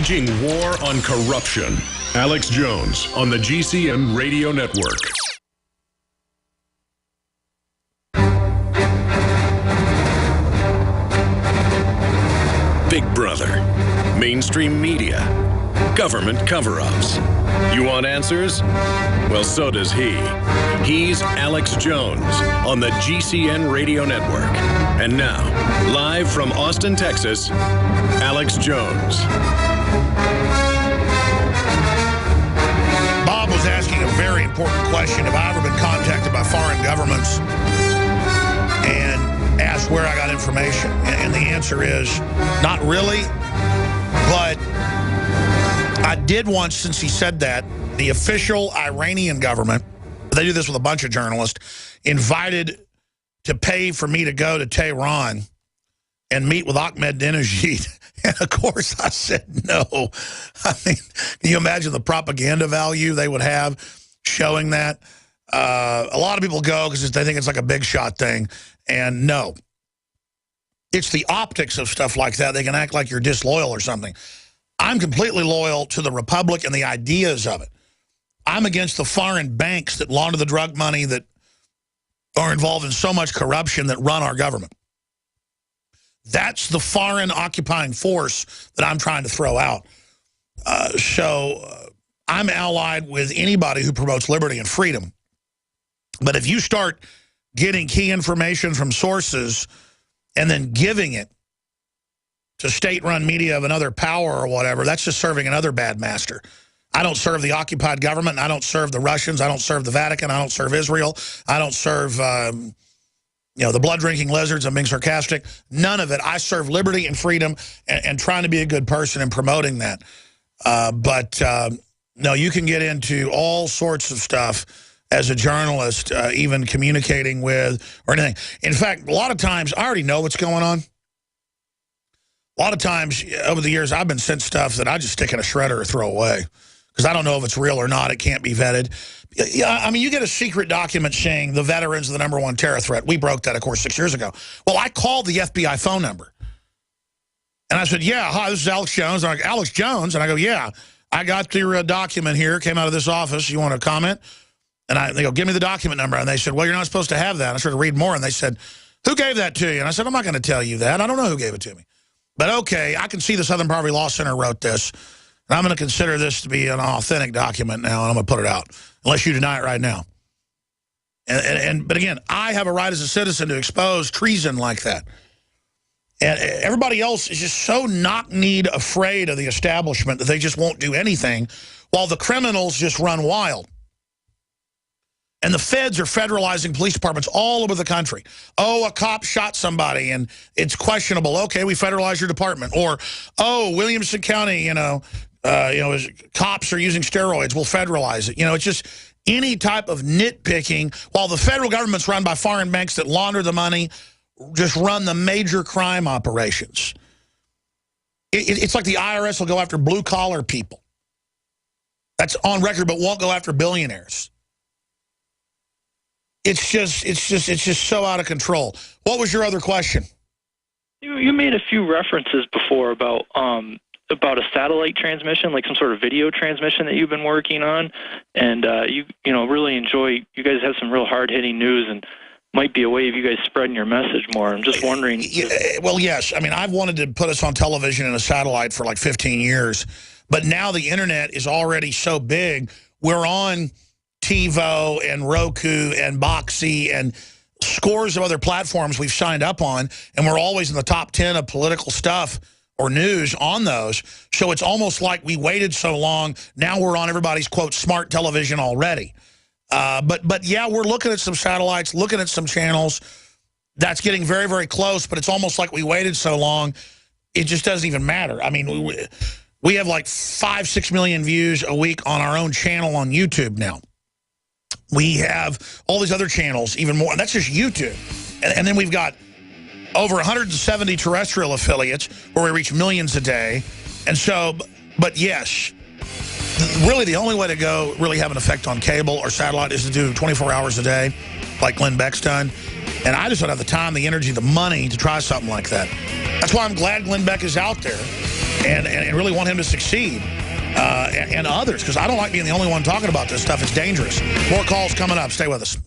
Waging war on corruption. Alex Jones on the GCN Radio Network. Big Brother, mainstream media, government cover-ups. You want answers? Well, so does he. He's Alex Jones on the GCN Radio Network. And now, live from Austin, Texas, Alex Jones. Bob was asking a very important question. Have I ever been contacted by foreign governments and asked where I got information? And the answer is not really, but I did once, since he said that. The official Iranian government, they do this with a bunch of journalists, invited to pay for me to go to Tehran and meet with Ahmadinejad. And of course I said no. I mean, can you imagine the propaganda value they would have showing that? A lot of people go because they think it's like a big shot thing. And no. It's the optics of stuff like that. They can act like you're disloyal or something. I'm completely loyal to the Republic and the ideas of it. I'm against the foreign banks that launder the drug money that are involved in so much corruption that run our government. That's the foreign occupying force that I'm trying to throw out. So I'm allied with anybody who promotes liberty and freedom. But if you start getting key information from sources and then giving it to state-run media of another power or whatever, that's just serving another bad master. I don't serve the occupied government. I don't serve the Russians. I don't serve the Vatican. I don't serve Israel. I don't serve, the blood-drinking lizards. I'm being sarcastic. None of it. I serve liberty and freedom and trying to be a good person and promoting that. No, you can get into all sorts of stuff as a journalist, even communicating with or anything. In fact, a lot of times, I already know what's going on. A lot of times over the years, I've been sent stuff that I just stick in a shredder or throw away because I don't know if it's real or not. It can't be vetted. Yeah, I mean, you get a secret document saying the veterans are the #1 terror threat. We broke that, of course, 6 years ago. Well, I called the FBI phone number. And I said, yeah, hi, this is Alex Jones. And I'm like, Alex Jones? And I go, yeah, I got your document here. Came out of this office. You want to comment? And they go, give me the document number. And they said, well, you're not supposed to have that. And I started to read more. And they said, who gave that to you? And I said, I'm not going to tell you that. I don't know who gave it to me. But okay, I can see the Southern Poverty Law Center wrote this. And I'm going to consider this to be an authentic document now, and I'm going to put it out, unless you deny it right now. But again, I have a right as a citizen to expose treason like that. And everybody else is just so knock-kneed afraid of the establishment that they just won't do anything, while the criminals just run wild. And the feds are federalizing police departments all over the country. Oh, a cop shot somebody and it's questionable. Okay, we federalize your department. Or, oh, Williamson County, cops are using steroids. We'll federalize it. It's just any type of nitpicking. While the federal government's run by foreign banks that launder the money, just run the major crime operations. It's like the IRS will go after blue-collar people. That's on record, but won't go after billionaires. It's just so out of control. What was your other question? You made a few references before about a satellite transmission, like some sort of video transmission that you've been working on, and you really enjoy. You guys have some real hard-hitting news, and might be a way of you guys spreading your message more. I'm just wondering. Well, yes. I mean, I've wanted to put us on television and a satellite for like 15 years, but now the internet is already so big. We're on TiVo and Roku and Boxy and scores of other platforms we've signed up on, and we're always in the top 10 of political stuff or news on those. So it's almost like we waited so long, now we're on everybody's, quote, smart television already. But yeah, we're looking at some satellites, looking at some channels. That's getting very, very close, but it's almost like we waited so long, it just doesn't even matter. I mean, we have like 5-6 million views a week on our own channel on YouTube now. We have all these other channels, even more, and that's just YouTube. And then we've got over 170 terrestrial affiliates where we reach millions a day. And so, but yes, really the only way to go really have an effect on cable or satellite is to do 24 hours a day, like Glenn Beck's done. And I just don't have the time, the energy, the money to try something like that. That's why I'm glad Glenn Beck is out there. and really want him to succeed. And others, because I don't like being the only one talking about this stuff. It's dangerous. More calls coming up. Stay with us.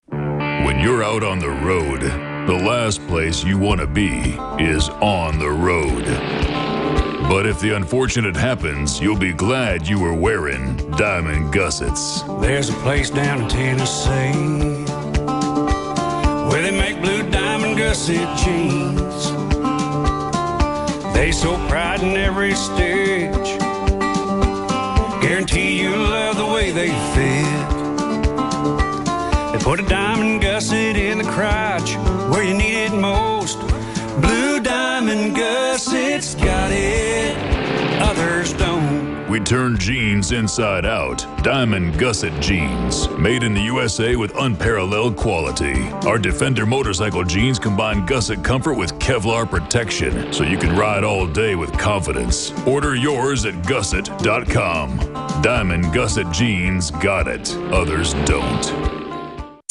When you're out on the road, the last place you want to be is on the road. But if the unfortunate happens, you'll be glad you were wearing diamond gussets. There's a place down in Tennessee where they make blue diamond gusset jeans. They so pride in every stitch, guarantee you'll love the way they fit. They put a diamond gusset in the crotch where you need it most. Blue diamond gussets got it, others don't. We turn jeans inside out. Diamond gusset jeans. Made in the USA with unparalleled quality. Our Defender motorcycle jeans combine gusset comfort with Kevlar protection, so you can ride all day with confidence. Order yours at gusset.com. Diamond gusset jeans got it. Others don't.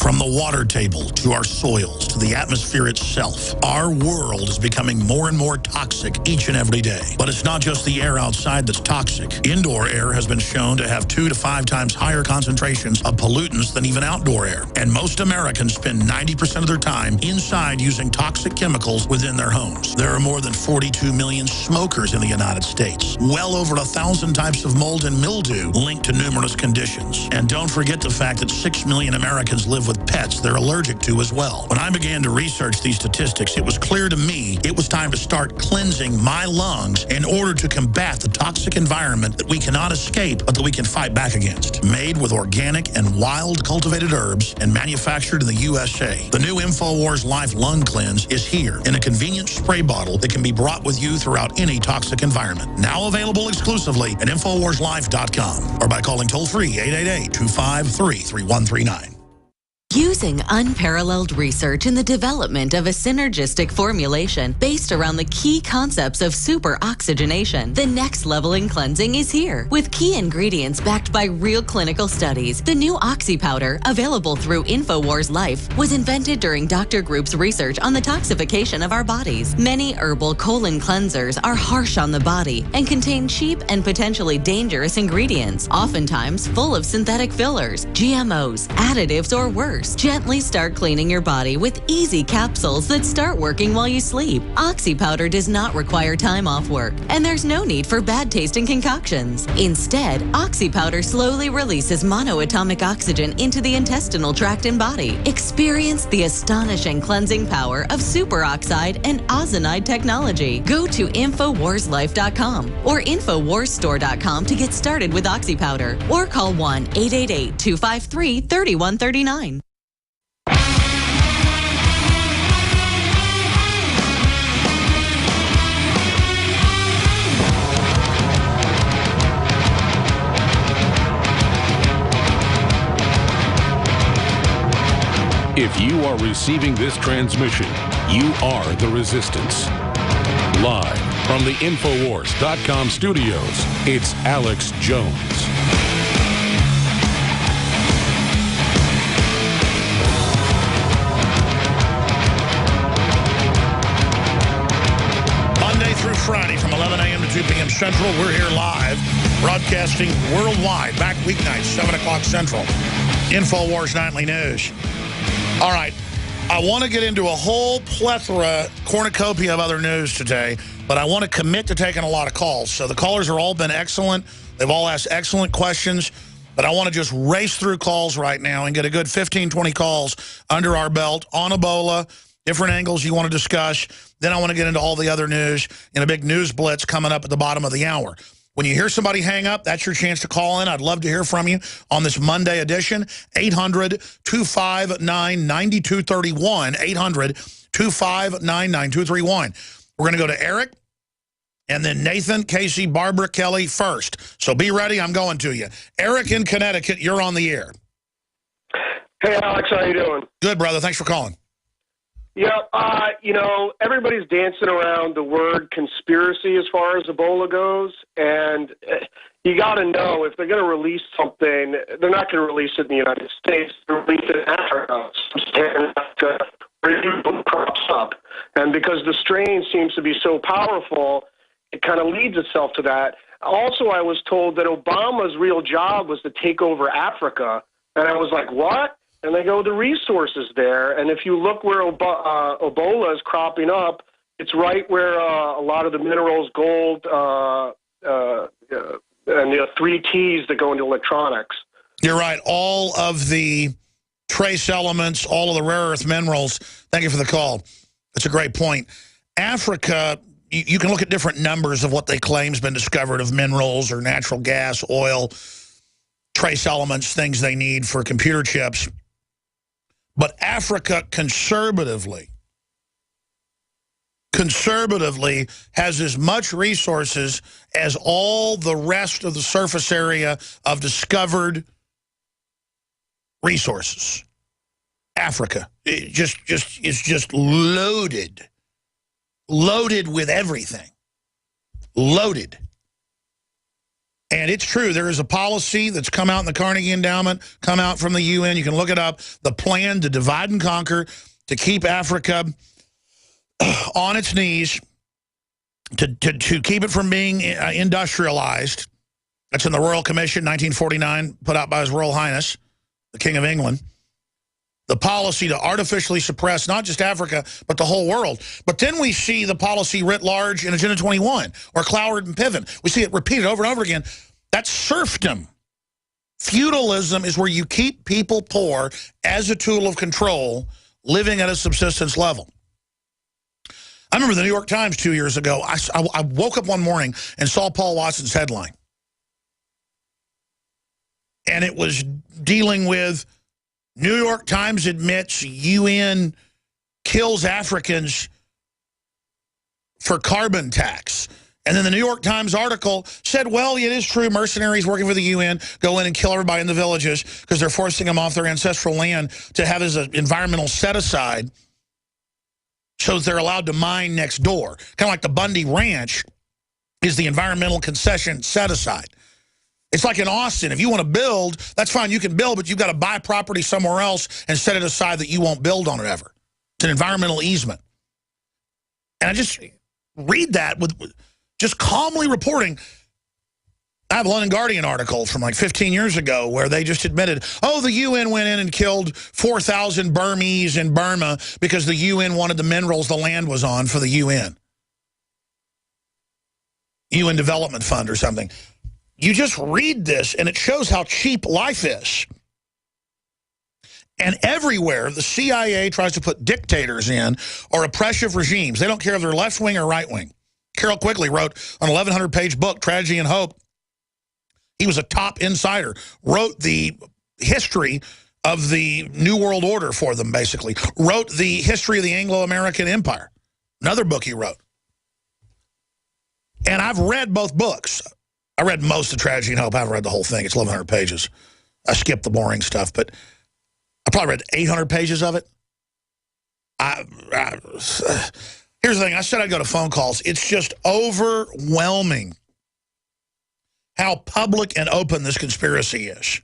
From the water table to our soils to the atmosphere itself, our world is becoming more and more toxic each and every day. But it's not just the air outside that's toxic. Indoor air has been shown to have 2 to 5 times higher concentrations of pollutants than even outdoor air. And most Americans spend 90% of their time inside using toxic chemicals within their homes. There are more than 42 million smokers in the United States. Well over 1,000 types of mold and mildew linked to numerous conditions. And don't forget the fact that 6 million Americans live with pets they're allergic to as well. When I began to research these statistics, it was clear to me it was time to start cleansing my lungs in order to combat the toxic environment that we cannot escape, but that we can fight back against. Made with organic and wild cultivated herbs and manufactured in the USA, the new InfoWars Life Lung Cleanse is here in a convenient spray bottle that can be brought with you throughout any toxic environment. Now available exclusively at InfoWarsLife.com or by calling toll-free 888-253-3139. Using unparalleled research in the development of a synergistic formulation based around the key concepts of super oxygenation, the next level in cleansing is here. With key ingredients backed by real clinical studies, the new Oxy Powder, available through InfoWars Life, was invented during Dr. Group's research on the toxification of our bodies. Many herbal colon cleansers are harsh on the body and contain cheap and potentially dangerous ingredients, oftentimes full of synthetic fillers, GMOs, additives, or worse. Gently start cleaning your body with easy capsules that start working while you sleep. Oxy Powder does not require time off work, and there's no need for bad-tasting concoctions. Instead, Oxy Powder slowly releases monoatomic oxygen into the intestinal tract and body. Experience the astonishing cleansing power of superoxide and ozonide technology. Go to InfoWarsLife.com or InfoWarsStore.com to get started with Oxy Powder, or call 1-888-253-3139. If you are receiving this transmission, you are the Resistance. Live from the Infowars.com studios, it's Alex Jones. Monday through Friday from 11 a.m. to 2 p.m. Central, we're here live, broadcasting worldwide, back weeknights, 7 o'clock Central. InfoWars Nightly News. All right, I want to get into a whole cornucopia of other news today, but I want to commit to taking a lot of calls. So the callers have all been excellent. They've all asked excellent questions, but I want to just race through calls right now and get a good 15, 20 calls under our belt on Ebola, different angles you want to discuss. Then I want to get into all the other news in a big news blitz coming up at the bottom of the hour. When you hear somebody hang up, that's your chance to call in. I'd love to hear from you on this Monday edition. 800-259-9231. 800-259-9231. We're going to go to Eric, and then Nathan, Casey, Barbara, Kelly first. So be ready. I'm going to you. Eric in Connecticut, you're on the air. Hey, Alex, how you doing? Good, brother. Thanks for calling. Yeah, everybody's dancing around the word conspiracy as far as Ebola goes, and you got to know if they're going to release something, they're not going to release it in the United States. They're release it in Africa, where it crops up. And because the strain seems to be so powerful, it kind of leads itself to that. Also, I was told that Obama's real job was to take over Africa, and I was like, what? And they go, the resources there, and if you look where Ebola is cropping up, it's right where a lot of the minerals, gold, and the 3 T's that go into electronics. You're right. All of the trace elements, all of the rare earth minerals. Thank you for the call. That's a great point. Africa, you can look at different numbers of what they claim has been discovered of minerals or natural gas, oil, trace elements, things they need for computer chips. But Africa conservatively has as much resources as all the rest of the surface area of discovered resources. Africa is just loaded with everything. Loaded. And it's true. There is a policy that's come out in the Carnegie Endowment, come out from the UN. You can look it up. The plan to divide and conquer, to keep Africa on its knees, to keep it from being industrialized. That's in the Royal Commission, 1949, put out by His Royal Highness, the King of England. The policy to artificially suppress not just Africa, but the whole world. But then we see the policy writ large in Agenda 21, or Cloward and Piven. We see it repeated over and over again. That's serfdom. Feudalism is where you keep people poor as a tool of control, living at a subsistence level. I remember the New York Times 2 years ago. I woke up one morning and saw Paul Watson's headline. And it was dealing with New York Times admits UN kills Africans for carbon tax. And then the New York Times article said, well, it is true, mercenaries working for the UN go in and kill everybody in the villages because they're forcing them off their ancestral land to have as an environmental set-aside so that they're allowed to mine next door. Kind of like the Bundy Ranch is the environmental concession set-aside. It's like in Austin. If you want to build, that's fine. You can build, but you've got to buy property somewhere else and set it aside that you won't build on it ever. It's an environmental easement. And I just read that with just calmly reporting. I have a London Guardian article from like 15 years ago where they just admitted, oh, the UN went in and killed 4,000 Burmese in Burma because the UN wanted the minerals the land was on for the UN. UN Development Fund or something. You just read this, and it shows how cheap life is. And everywhere, the CIA tries to put dictators in or oppressive regimes. They don't care if they're left-wing or right-wing. Carol Quigley wrote an 1,100-page book, Tragedy and Hope. He was a top insider, wrote the history of the New World Order for them, basically. Wrote the history of the Anglo-American Empire, another book he wrote. And I've read both books. I read most of Tragedy and Hope. I haven't read the whole thing. It's 1,100 pages. I skipped the boring stuff, but I probably read 800 pages of it. Here's the thing. I said I'd go to phone calls. It's just overwhelming how public and open this conspiracy is.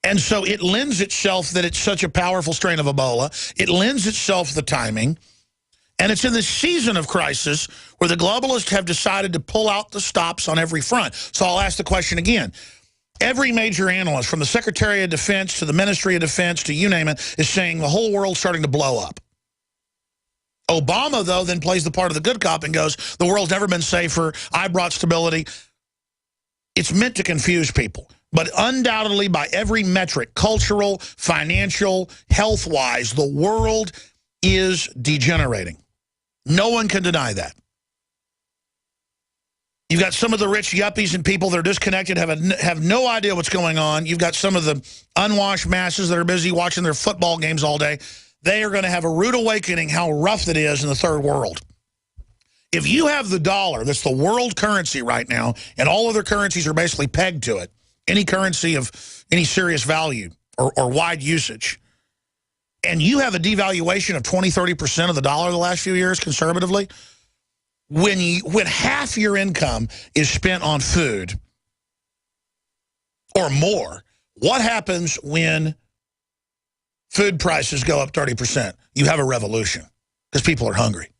And so it lends itself that it's such a powerful strain of Ebola. It lends itself the timing. And it's in this season of crisis where the globalists have decided to pull out the stops on every front. So I'll ask the question again. Every major analyst, from the Secretary of Defense to the Ministry of Defense to you name it, is saying the whole world's starting to blow up. Obama, though, then plays the part of the good cop and goes, the world's never been safer. I brought stability. It's meant to confuse people. But undoubtedly, by every metric, cultural, financial, health-wise, the world is degenerating. No one can deny that. You've got some of the rich yuppies and people that are disconnected, have no idea what's going on. You've got some of the unwashed masses that are busy watching their football games all day. They are going to have a rude awakening how rough it is in the third world. If you have the dollar, that's the world currency right now, and all other currencies are basically pegged to it, any currency of any serious value or wide usage, and you have a devaluation of 20-30% of the dollar the last few years conservatively, when half your income is spent on food or more, what happens when food prices go up 30%? You have a revolution because people are hungry.